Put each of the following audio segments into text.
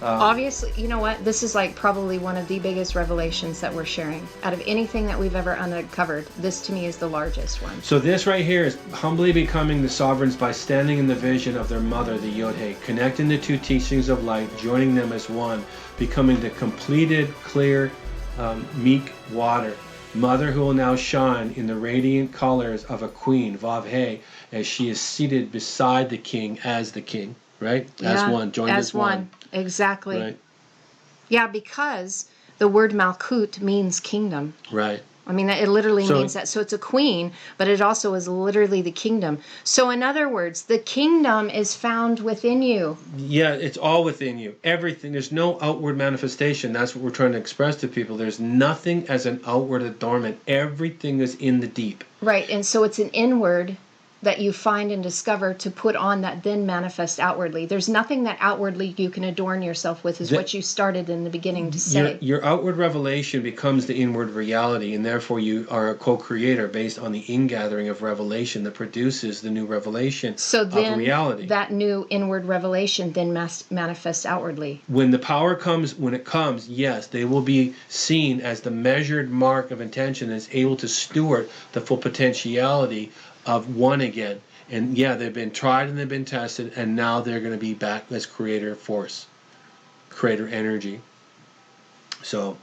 Obviously, you know what? This is like probably one of the biggest revelations that we're sharing. Out of anything that we've ever uncovered, this to me is the largest one. So this right here is humbly becoming the sovereigns by standing in the vision of their mother, the Yod-He, connecting the two teachings of light, joining them as one, becoming the completed, clear, meek water. Mother who will now shine in the radiant colors of a queen, Vav-He, as she is seated beside the king as the king, right? As one, joined as one. Exactly. Right. Yeah, because the word Malkut means kingdom. Right. I mean, it literally means that. So it's a queen, but it also is literally the kingdom. So in other words, the kingdom is found within you. Yeah, it's all within you. Everything. There's no outward manifestation. That's what we're trying to express to people. There's nothing as an outward adornment. Everything is in the deep. Right, and so it's an inward that you find and discover to put on that then manifest outwardly. There's nothing that outwardly you can adorn yourself with, is what you started in the beginning to say. Your outward revelation becomes the inward reality, and therefore you are a co-creator based on the ingathering of revelation that produces the new revelation of reality. That new inward revelation then manifests outwardly. When the power comes, yes, they will be seen as the measured mark of intention that's able to steward the full potentiality of one again. And yeah, they've been tried and they've been tested, and now they're going to be back as creator force, creator energy. So,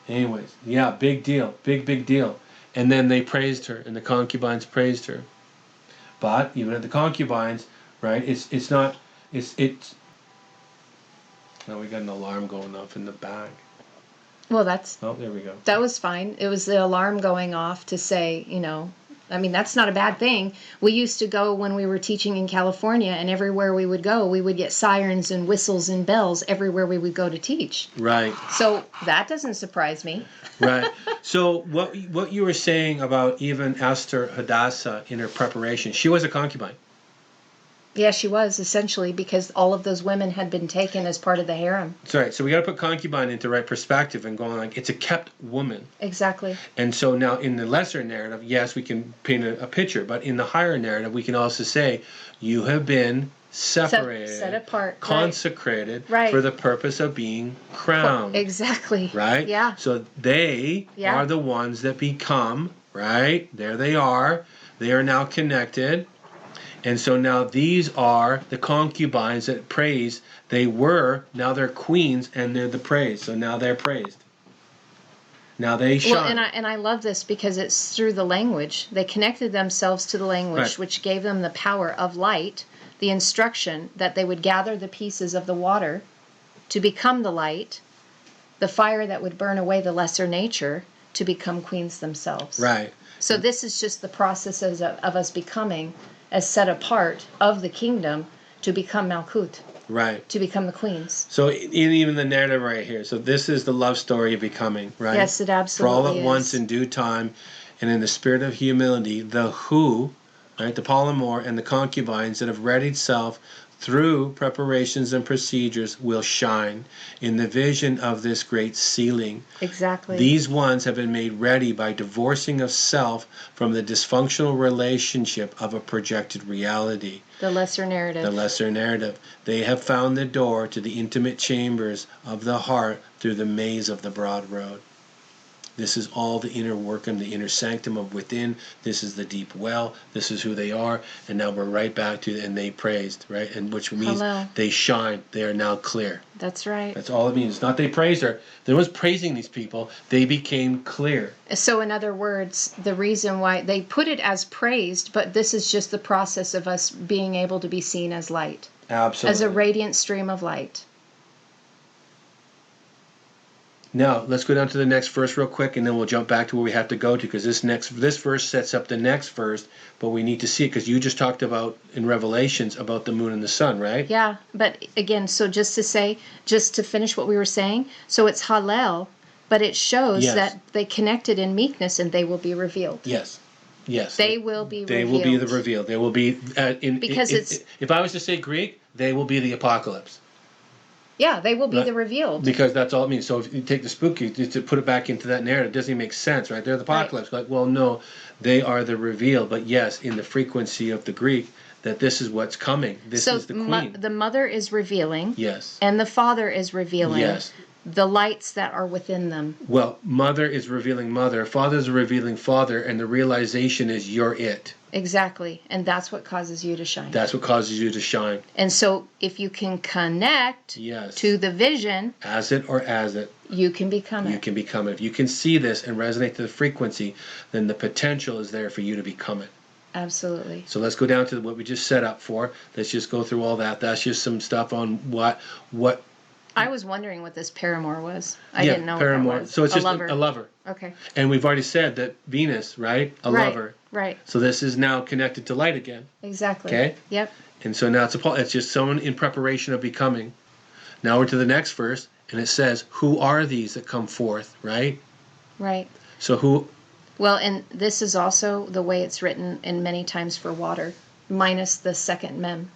anyways, yeah, big deal, big deal. And then they praised her, and the concubines praised her. But even at the concubines, right? It's not. Now we got an alarm going off in the back. Well, there we go. That was fine. It was the alarm going off to say, I mean, that's not a bad thing. We used to go when we were teaching in California, and everywhere we would go, we would get sirens and whistles and bells everywhere we would go to teach. Right. So that doesn't surprise me. Right. So what you were saying about even Esther Hadassah in her preparation, she was a concubine. Yeah, she was, essentially, because all of those women had been taken as part of the harem. That's right. So we got to put concubine into right perspective and going like, it's a kept woman. Exactly. And so now in the lesser narrative, yes, we can paint a picture, but in the higher narrative, we can also say, you have been separated, set apart, consecrated, for the purpose of being crowned. Exactly. Right? Yeah. So they are the ones that become, right? There they are. They are now connected. And so now these are the concubines that praise. Now they're queens and they're the praised. So now they're praised. Now they shine. Well, and I love this because it's through the language. They connected themselves to the language, which gave them the power of light, the instruction that they would gather the pieces of the water to become the light, the fire that would burn away the lesser nature to become queens themselves. Right. So this is just the process of us becoming as set apart of the kingdom to become Malkut. Right. To become the queens. So in even the narrative right here. So this is the love story of becoming, right? Yes, it absolutely is. For all at once in due time and in the spirit of humility, the who, right, the Polymorph and the concubines that have readied self through preparations and procedures will shine in the vision of this great sealing. Exactly. These ones have been made ready by divorcing of self from the dysfunctional relationship of a projected reality. The lesser narrative. The lesser narrative. They have found the door to the intimate chambers of the heart through the maze of the broad road. This is all the inner workum, the inner sanctum of within. This is the deep well. This is who they are. And now we're right back to, and they praised, right? And which means they shine. They are now clear. That's right. That's all it means. It's not they praised her. There was praising these people. They became clear. So in other words, the reason why they put it as praised, but this is just the process of us being able to be seen as light. Absolutely. As a radiant stream of light. Now, let's go down to the next verse real quick, and then we'll jump back to where we have to go to, because this verse sets up the next verse, but we need to see it, because you just talked about, in Revelations, about the moon and the sun, right? Yeah, but again, so just to finish what we were saying, so it's Hellel, but it shows that they connected in meekness, and they will be revealed. Yes. Yes. They will be revealed. They will be the revealed. They will be, if I was to say Greek, they will be the apocalypse. Yeah, they will be the revealed. Because that's all it means. So if you take the spooky, to put it back into that narrative, it doesn't even make sense, right? They're the apocalypse. Right. Like, well, no, they are the revealed. But yes, in the frequency of the Greek, that this is what's coming. This So is the queen. the mother is revealing, Yes. and the father is revealing Yes. the lights that are within them. Well, mother is revealing mother, father is revealing father, and the realization is you're it. Exactly. And that's what causes you to shine. That's what causes you to shine. And so if you can connect Yes. to the vision, As it or as it, you can become you it. can become it. If you can see this and resonate to the frequency, then the potential is there for you to become it. Absolutely. So let's go down to what we just set up for. Let's just go through all that. That's just some stuff on what I was wondering what this paramour was. I yeah, didn't know paramour. what that was. So it's just lover. a lover. Okay. And we've already said that Venus, right? A Right, lover. Right. So this is now connected to light again. Exactly. Okay? Yep. And so now it's just someone in preparation of becoming. Now we're to the next verse, and it says, "Who are these that come forth?" Right? Right. So who? Well, and this is also the way it's written in many times for water, minus the second mem.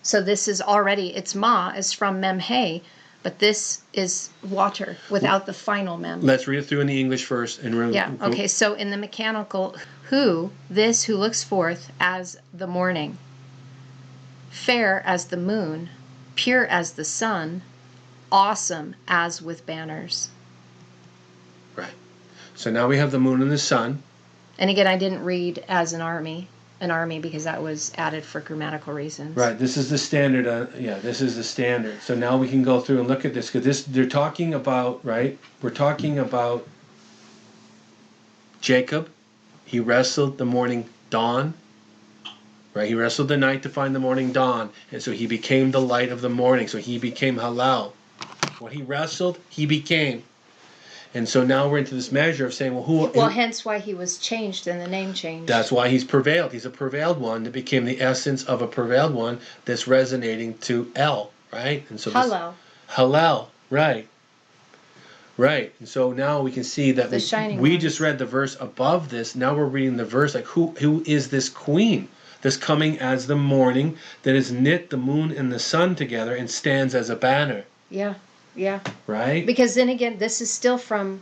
So this is already, it's ma is from mem hey, but this is water without the final mem. Let's read it through in the English first, and Yeah. Okay. So in the mechanical, who looks forth as the morning, fair as the moon, pure as the sun, awesome as with banners. Right. So now we have the moon and the sun. And again, I didn't read as an army because that was added for grammatical reasons. Right. This is the standard. This is the standard. So now we can go through and look at this, because they're talking about, right? We're talking about Jacob. He wrestled the morning dawn. Right. He wrestled the night to find the morning dawn, and so he became the light of the morning. So he became Hellel. What he wrestled, he became. And so now we're into this measure of saying, well, who? Well, hence why he was changed and the name changed. That's why he's prevailed. He's a prevailed one that became the essence of a prevailed one that's resonating to El, right? And so Hellel. Hellel, right. Right. And so now we can see that we just read the verse above this. Now we're reading the verse like who is this queen? This coming as the morning that has knit the moon and the sun together and stands as a banner. Yeah. Yeah. Right? Because then again, this is still from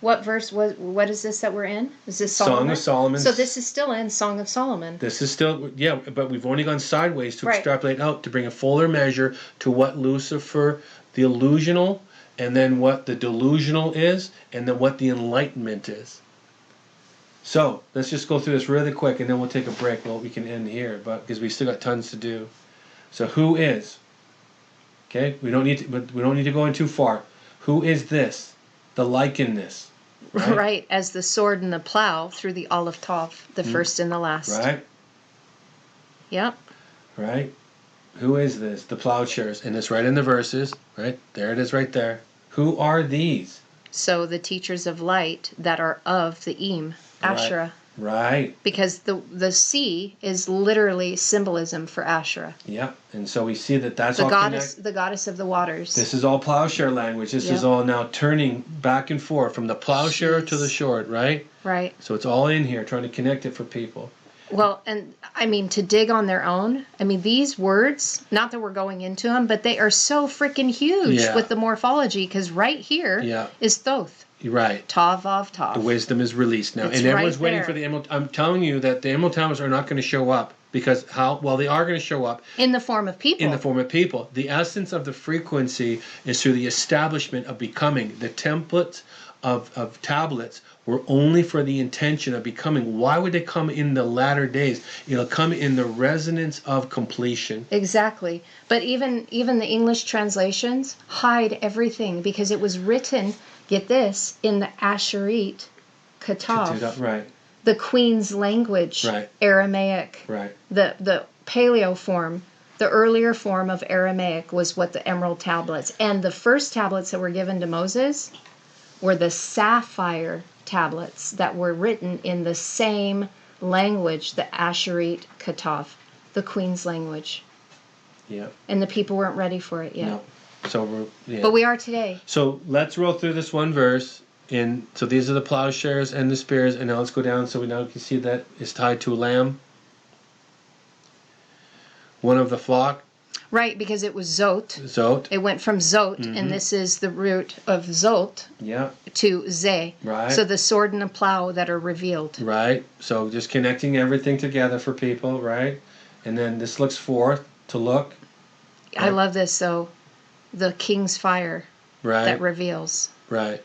what verse? What is this that we're in? Is this Solomon? Song of Solomon. So this is still in Song of Solomon. This is still, yeah, but we've only gone sideways to Right. extrapolate out to bring a fuller measure to what Lucifer, the illusional, and then what the delusional is, and then what the enlightenment is. So let's just go through this really quick, and then we'll take a break. Well, we can end here, but because we still got tons to do. So who is? Okay, we don't need to go in too far. Who is this? The likeness. Right? Right, as the sword and the plow through the olive tov, the first and the last. Right. Yep. Right. Who is this? The plowshares, and it's right in the verses. Right there, it is right there. Who are these? So the teachers of light that are of the Im, Asherah. Right. Because the sea is literally symbolism for Asherah. Yep. And so we see that that's the all goddess, the goddess of the waters. This is all plowshare language. This is all now turning back and forth from the plowshare to the sword, right? Right. So it's all in here, trying to connect it for people. Well, and I mean, to dig on their own, I mean, these words, not that we're going into them, but they are so freaking huge with the morphology, because right here is Thoth. Right. Tav, Vav, Tav. The wisdom is released now. It's and everyone's right waiting there. for the emerald. I'm telling you that the emerald towers are not going to show up. Because well, they are going to show up. In the form of people. In the form of people. The essence of the frequency is through the establishment of becoming. The templates of tablets were only for the intention of becoming. Why would they come in the latter days? It'll come in the resonance of completion. Exactly. But even the English translations hide everything because it was written, get this, in the Asherit Katav. Right. The Queen's language. Right. Aramaic. Right. The Paleo form, the earlier form of Aramaic was what the emerald tablets. And the first tablets that were given to Moses were the sapphire tablets that were written in the same language, the Asherit Katav, the Queen's language. Yeah. And the people weren't ready for it yet. No. So But we are today. So let's roll through this one verse. So these are the plowshares and the spears, and now let's go down so we now can see that it's tied to a lamb. One of the flock. Right, because it was Zot. Zot. It went from Zot, and this is the root of Zot to Ze. Right. So the sword and the plow that are revealed. Right. So just connecting everything together for people, right? And then this looks forth to look. I love this. So the king's fire Right. that reveals. Right.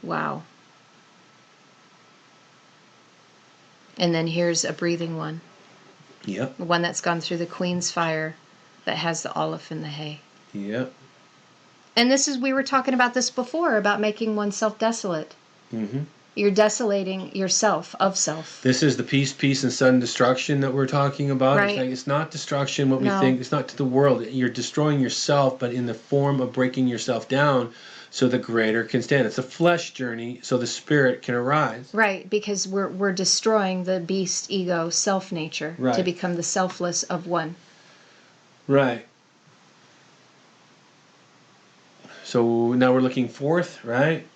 Wow. And then here's a breathing one. Yep. The one that's gone through the queen's fire that has the olive and the hay. Yep. And this is, we were talking about this before, about making oneself desolate. Mm-hmm. You're desolating yourself of self. This is the peace, and sudden destruction that we're talking about. Right. It's like, it's not destruction, what we No. think. It's not to the world. You're destroying yourself, but in the form of breaking yourself down so the greater can stand. It's a flesh journey so the spirit can arise. Right, because we're destroying the beast, ego, self nature to Right. become the selfless of one. Right. So now we're looking forth, right?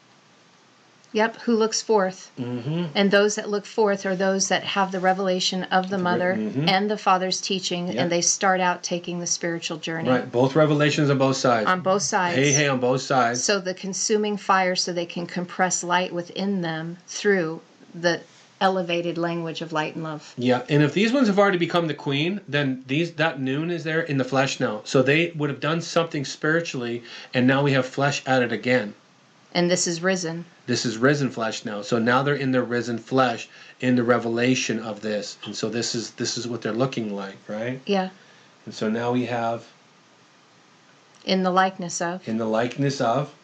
Yep, who looks forth. Mm-hmm. And those that look forth are those that have the revelation of the mother Mm-hmm. and the father's teaching, Yep. and they start out taking the spiritual journey. Right, both revelations on both sides. On both sides. Hey, on both sides. So the consuming fire, so they can compress light within them through the elevated language of light and love. Yeah, and if these ones have already become the queen, then that noon is there in the flesh now. So they would have done something spiritually, and now we have flesh added again. And this is risen. This is risen flesh now. So now they're in the risen flesh, in the revelation of this. And so this is what they're looking like, right? Yeah. And so now we have In the likeness of. in the likeness of.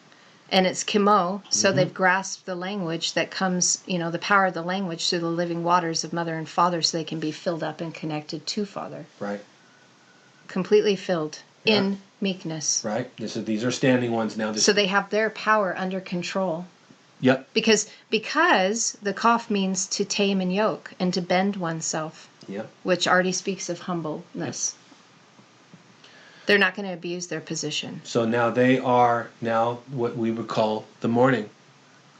And it's chemo, so Mm-hmm. they've grasped the language that comes, the power of the language through the living waters of mother and father, so they can be filled up and connected to father. Right. Completely filled Yeah. in meekness. Right. These are standing ones now. So they have their power under control. Yep. Because the cough means to tame and yoke and to bend oneself, Yep. which already speaks of humbleness. They're not going to abuse their position. So now they are now what we would call the morning.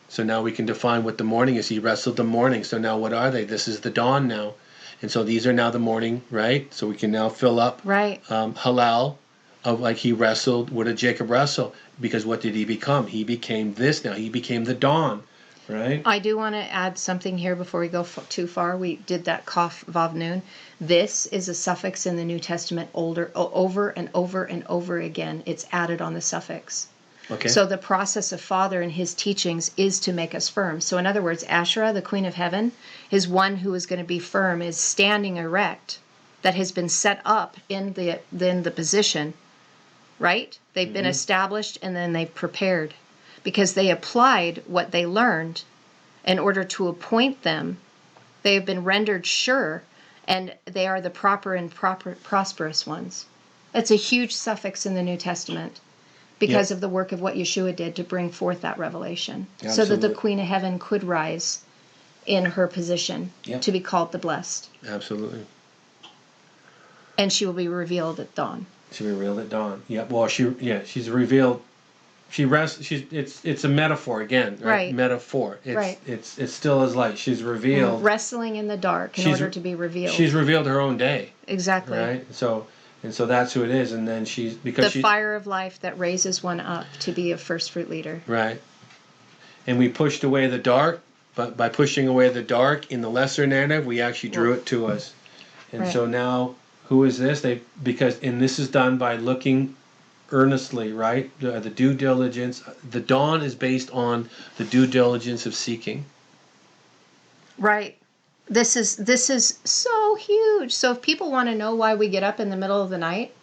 So now we can define what the morning is. He wrestled the morning. So now what are they? This is the dawn now. And so these are now the morning, right? So we can now fill up Right. Hellel of like he wrestled. What did Jacob wrestle? Because what did he become? He became this now. He became the dawn, right? I do want to add something here before we go too far. We did that kaf vav nun. This is a suffix in the New Testament over and over and over again. It's added on the suffix. Okay. So the process of Father and his teachings is to make us firm. So in other words, Asherah, the Queen of Heaven, is one who is going to be firm, is standing erect, that has been set up in the position, right? They've been established and then they've prepared because they applied what they learned in order to appoint them. They have been rendered sure, and they are the proper and prosperous ones. That's a huge suffix in the New Testament because of the work of what Yeshua did to bring forth that revelation. Absolutely. So that the Queen of Heaven could rise in her position to be called the blessed. Absolutely. And she will be revealed at dawn. She revealed at dawn. Yeah. Well, she's revealed. It's a metaphor again, right? Right. Metaphor. Right. It's still as light. She's revealed. Wrestling in the dark in order to be revealed. She's revealed her own day. Exactly. Right. So that's who it is, and then the fire of life that raises one up to be a first fruit leader. Right. And we pushed away the dark, but by pushing away the dark in the lesser narrative, we actually drew it to us. And so now, who is this? And this is done by looking earnestly, right? The due diligence. The dawn is based on the due diligence of seeking. Right. This is so huge. So if people want to know why we get up in the middle of the night,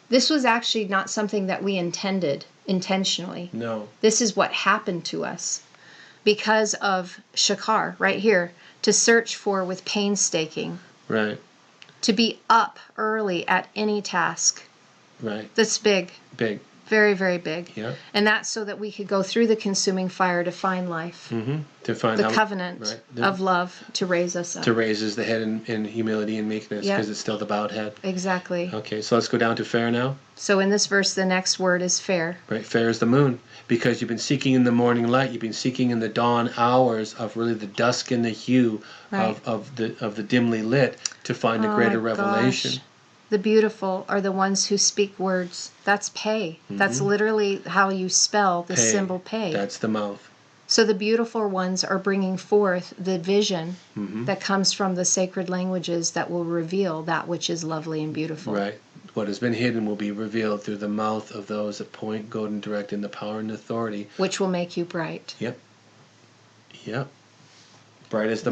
this was actually not something that we intended intentionally. No. This is what happened to us because of Shakar, right here, to search for with painstaking. Right. To be up early at any task. Right. That's big. Big. Very, very big. Yeah. And that's so that we could go through the consuming fire to find life. Mm-hmm. To find the covenant of love to raise us up. To raise as the head in humility and meekness, because it's still the bowed head. Exactly. Okay, so let's go down to fair now. So in this verse, the next word is fair. Right, fair is the moon, because you've been seeking in the morning light. You've been seeking in the dawn hours of really the dusk and the hue of the dimly lit to find a greater revelation. Gosh. The beautiful are the ones who speak words. That's pei. That's literally how you spell the symbol pei. That's the mouth. So the beautiful ones are bringing forth the vision Mm-hmm. that comes from the sacred languages that will reveal that which is lovely and beautiful. Right. What has been hidden will be revealed through the mouth of those that point, goad, and direct in the power and authority. Which will make you bright. Yep. Yep. Bright as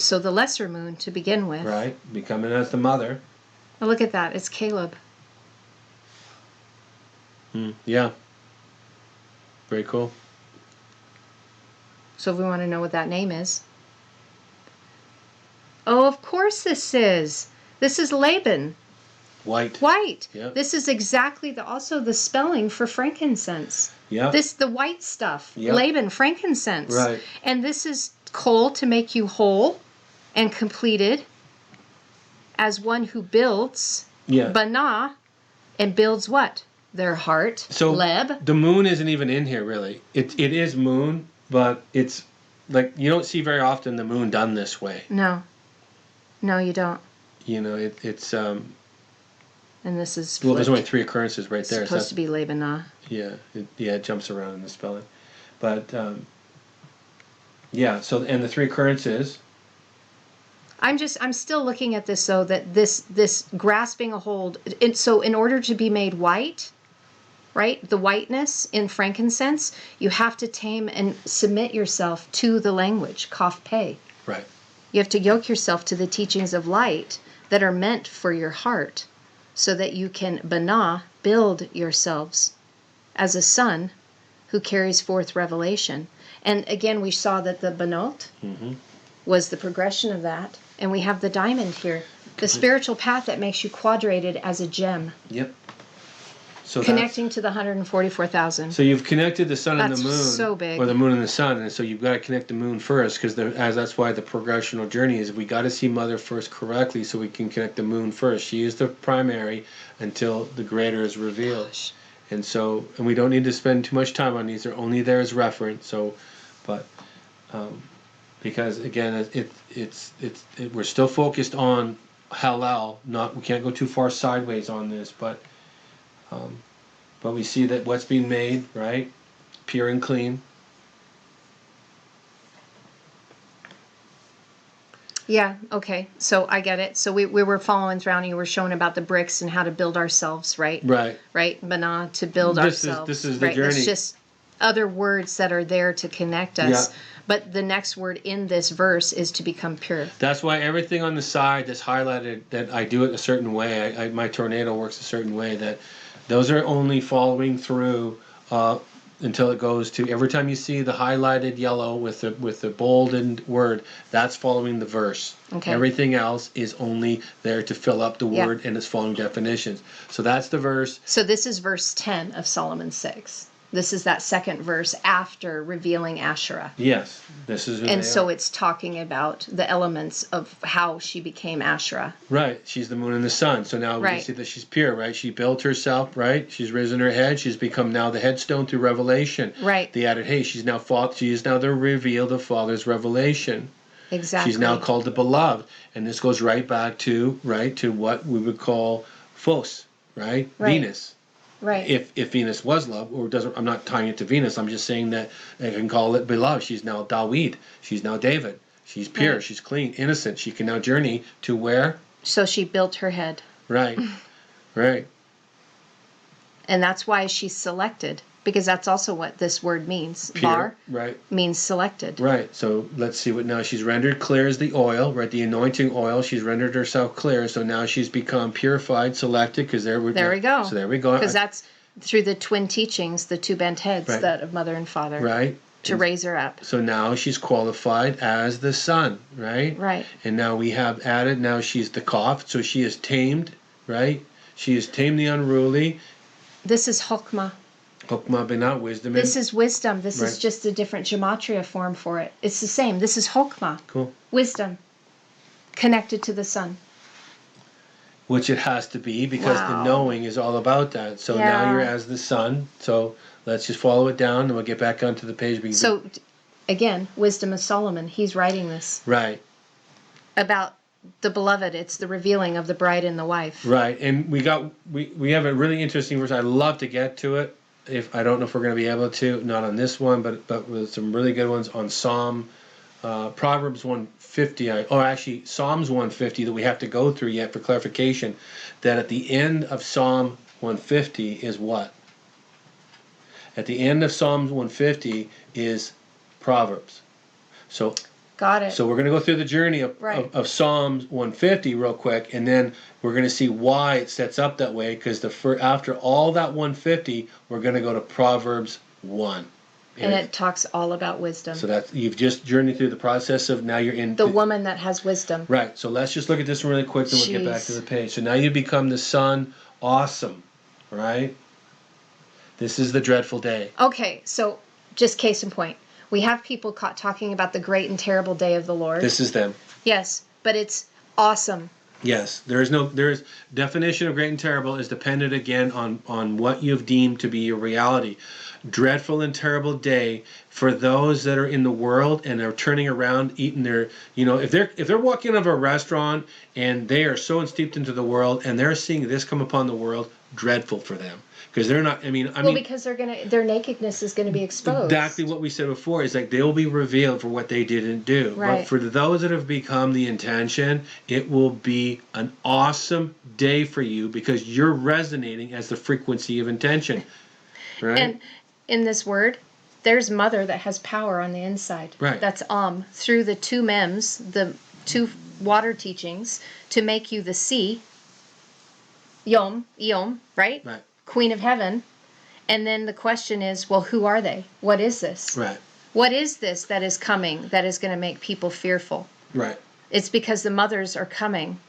So the lesser moon to begin with. Right. Becoming as the mother. Oh, look at that. It's Caleb. Yeah. Very cool. So if we want to know what that name is. Oh, of course this is. This is Laban. White. White. Yep. This is exactly also the spelling for frankincense. Yeah. The white stuff. Yep. Laban, frankincense. Right. And this is coal to make you whole and completed as one who builds. Yeah. Banah. And builds what? Their heart. So Leb. the moon isn't even in here really. It is moon, but it's like you don't see very often the moon done this way. No. No, you don't. You know, it's And this is well, there's flipped. only 3 occurrences right there. It's supposed to be Labanah. Yeah, it jumps around in the spelling, but yeah. So and the 3 occurrences. I'm still looking at this though, that this grasping a hold. So in order to be made white, right, the whiteness in frankincense, you have to tame and submit yourself to the language, kaf pei. Right. You have to yoke yourself to the teachings of light that are meant for your heart, so that you can banah, build yourselves as a son who carries forth revelation. And again, we saw that the banot was the progression of that. And we have the diamond here, the spiritual path that makes you quadrated as a gem. Yep. So Connecting to the 144,000. So you've connected the sun and the moon, so big. or the moon and the sun, and so you've got to connect the moon first, because that's why the progressional journey is we got to see Mother first correctly, so we can connect the moon first. She is the primary until the greater is revealed. Gosh. And so, and we don't need to spend too much time on these; they're only there as reference. So, but because again, we're still focused on Hellel. We can't go too far sideways on this, but we see that what's being made, right, pure and clean. Yeah, okay. So I get it. So we were following through and you were showing about the bricks and how to build ourselves, right? Right. Right? Banah, to build ourselves. This is the right? journey. It's just other words that are there to connect us. Yeah. But the next word in this verse is to become pure. That's why everything on the side that's highlighted, that I do it a certain way, my tornado works a certain way, that those are only following through until it goes to, every time you see the highlighted yellow with the boldened word, that's following the verse. Okay. Everything else is only there to fill up the Yeah. word, and it's following definitions. So that's the verse. So this is verse 10 of Solomon 6. This is that second verse after revealing Asherah. Yes, this is who And they so are. it's talking about the elements of how she became Asherah. Right, she's the moon and the sun. So now we Right. see that she's pure, right? She built herself, right? She's risen her head. She's become now the headstone through revelation. Right. They added, hey, she is now the revealed of Father's revelation. Exactly. She's now called the beloved, and this goes right back to what we would call Phos, right? Right. Venus. Right. If Venus was love, or doesn't, I'm not tying it to Venus. I'm just saying that I can call it beloved. She's now Dawid. She's now David. She's pure. Right. She's clean, innocent. She can now journey to where? So she built her head. Right. Right. And that's why she's selected, because that's also what this word means. Pure. Bar Right. means selected. Right. So let's see what now she's rendered clear as the oil, right? The anointing oil. She's rendered herself clear. So now she's become purified, selected, because there we go. So there we go. Because that's through the twin teachings, the two bent heads, Right. that of mother and father. Right. To raise her up. So now she's qualified as the son, right? Right. And now we have added, now she's the Koph, so she is tamed, right? She has tamed the unruly. This is Chokmah. Hokmah binah, wisdom. This is wisdom. This Right. is just a different gematria form for it. It's the same. This is Chokmah. Cool. Wisdom. Connected to the sun. Which it has to be, because Wow. the knowing is all about that. So Yeah. now you're as the son. So let's just follow it down, and we'll get back onto the page. So, again, wisdom of Solomon. He's writing this Right. about the beloved. It's the revealing of the bride and the wife. Right. And we have a really interesting verse. I'd love to get to it. if I don't know if we're going to be able to, not on this one, but with some really good ones on Proverbs 150, actually Psalms 150 that we have to go through yet for clarification, that at the end of Psalm 150 is what? At the end of Psalms 150 is Proverbs. So Got it. So we're going to go through the journey of Psalms 150 real quick, and then we're going to see why it sets up that way, because after all that 150, we're going to go to Proverbs 1. And it talks all about wisdom. So you've just journeyed through the process of now you're in... The woman that has wisdom. Right. So let's just look at this really quick, then we'll get back to the page. So now you become the son. Awesome. Right? This is the dreadful day. Okay, so just case in point. We have people talking about the great and terrible day of the Lord. This is them. Yes, but it's awesome. Yes, there is definition of great and terrible is dependent again on what you've deemed to be your reality. Dreadful and terrible day for those that are in the world and are turning around, eating their, if they're walking out of a restaurant and they are so steeped into the world and they're seeing this come upon the world, dreadful for them. Because they're not, because their nakedness is gonna be exposed. Exactly what we said before is like they'll be revealed for what they didn't do. Right. But for those that have become the intention, it will be an awesome day for you because you're resonating as the frequency of intention. Right? And in this word, there's mother that has power on the inside. Right. That's through the two mems, the two water teachings, to make you the sea, Yom, right? Right. Queen of Heaven. And then the question is, well, who are they? What is this? Right. What is this that is coming that is going to make people fearful? Right. It's because the mothers are coming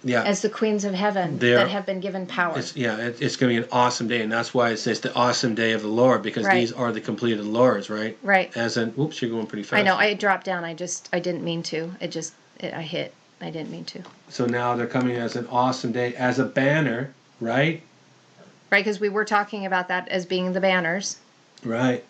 as the queens of heaven that have been given power. It's going to be an awesome day, and that's why it says the awesome day of the Lord, because these are the completed Lords, right? Right. As in, whoops, you're going pretty fast. I know, I dropped down. I didn't mean to. I hit. I didn't mean to. So now they're coming as an awesome day, as a banner, right? Right, because we were talking about that as being the banners. Right.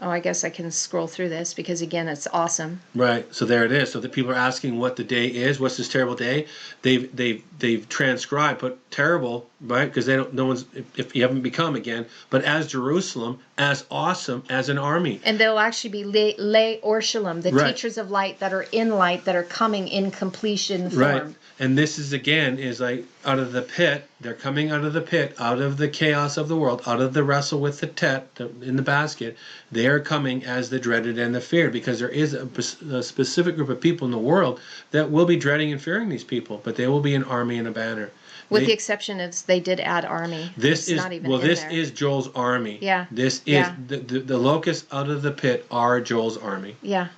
Oh, I guess I can scroll through this because, again, it's awesome. Right. So there it is. So the people are asking what the day is. What's this terrible day? They've transcribed, put terrible, right? Because no one's, if you haven't become again, but as Jerusalem, as awesome as an army. And they'll actually be lay Orshalom, the teachers of light that are in light, that are coming in completion form. Right. And this is, again, is like out of the pit. They're coming out of the pit, out of the chaos of the world, out of the wrestle with the tet in the basket. They are coming as the dreaded and the feared, because there is a specific group of people in the world that will be dreading and fearing these people, but they will be an army and a banner. With the exception of they did add army. This is Joel's army. Yeah. This is the locusts out of the pit are Joel's army. Yeah.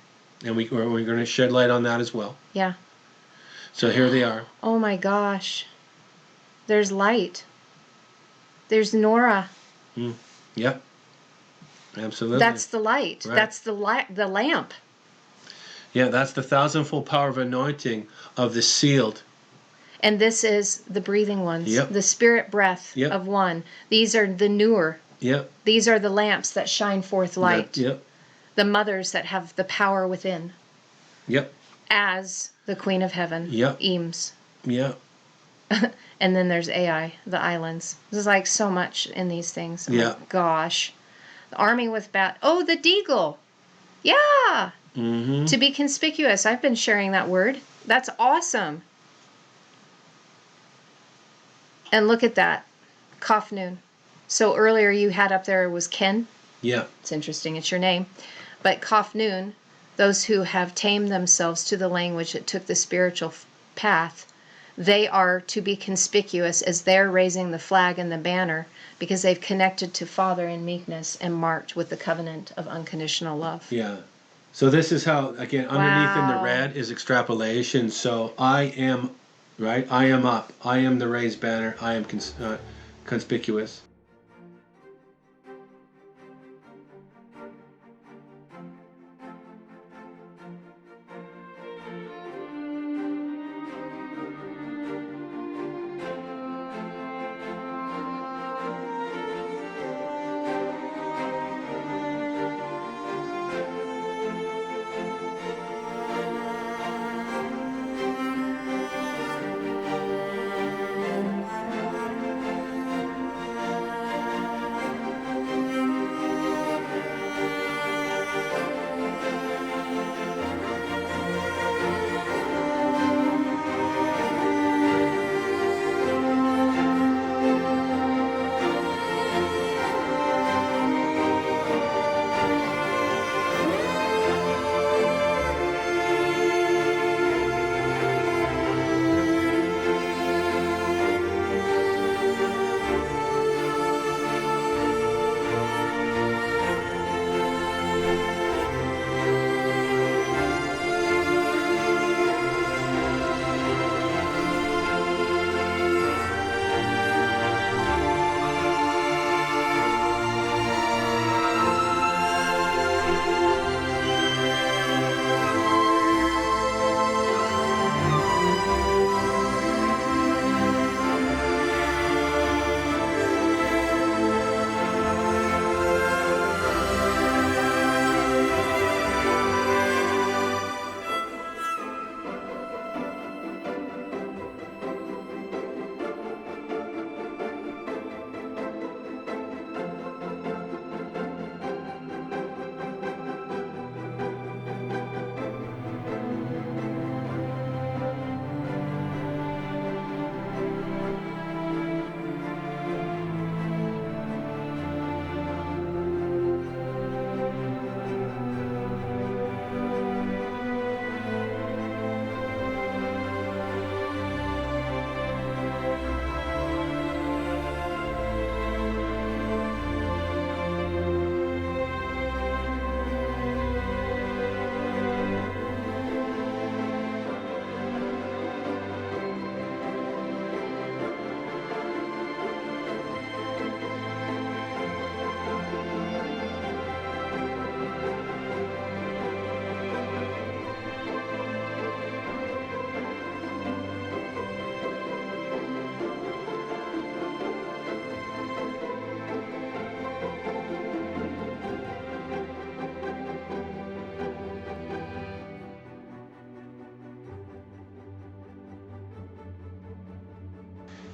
And we're going to shed light on that as well. Yeah. So here they are. Oh my gosh. There's light. There's Nora. Yep. Absolutely. That's the light. Right. That's the lamp. Yeah, that's the thousandfold power of anointing of the sealed. And this is the breathing ones. Yep. The spirit breath Yep. of one. These are the newer. Yep. These are the lamps that shine forth light. Yep. The mothers that have the power within. Yep. As the Queen of Heaven. Yep. Eames. Yep. And then there's AI, the islands. There's like so much in these things. Oh yeah. my gosh. The army with bat. Oh, the deagle. Yeah. Mm-hmm. To be conspicuous. I've been sharing that word. That's awesome. And look at that. Kafnoon. So earlier you had up there was Ken. Yeah. It's interesting. It's your name. But Kafnoon, those who have tamed themselves to the language that took the spiritual path, they are to be conspicuous as they're raising the flag and the banner because they've connected to Father in meekness and marked with the covenant of unconditional love. Yeah. So this is how, again, underneath in the red is extrapolation. So I am, right? I am up. I am the raised banner. I am conspicuous.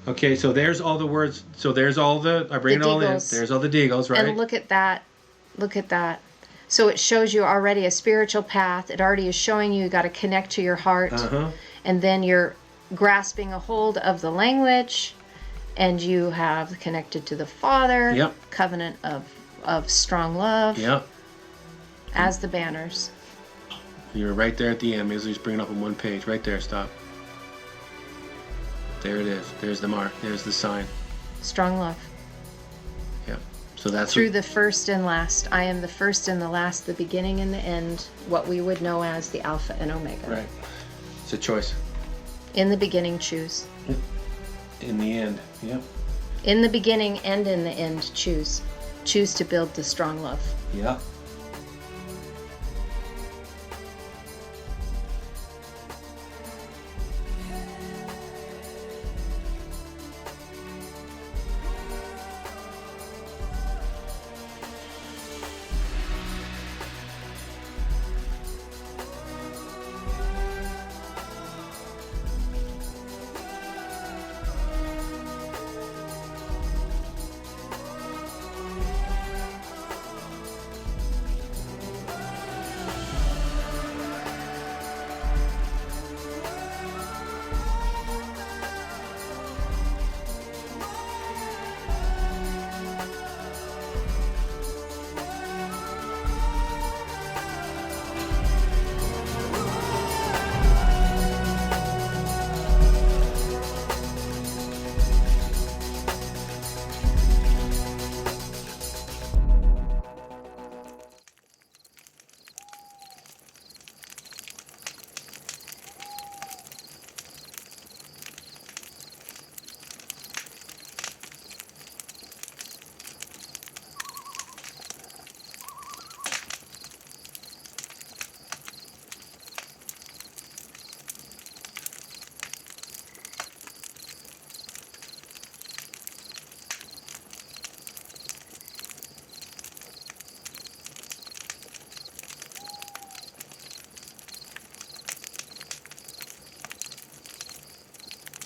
Okay, so there's all the words. So there's all I bring it all in. deagles. There's all the deagles, right? And look at that. Look at that. So it shows you already a spiritual path. It already is showing you got to connect to your heart. And then you're grasping a hold of the language, and you have connected to the Father. Yep. Covenant of strong love. Yep. As the banners. You're right there at the end. Maybe just bring it up on one page. Right there. Stop. There it is. There's the mark. There's the sign. Strong love. Yeah. So that's through the first and last. I am the first and the last, the beginning and the end, what we would know as the Alpha and Omega. Right. It's a choice. In the beginning, choose. In the end. Yep. In the beginning and in the end, choose. Choose to build the strong love. Yep.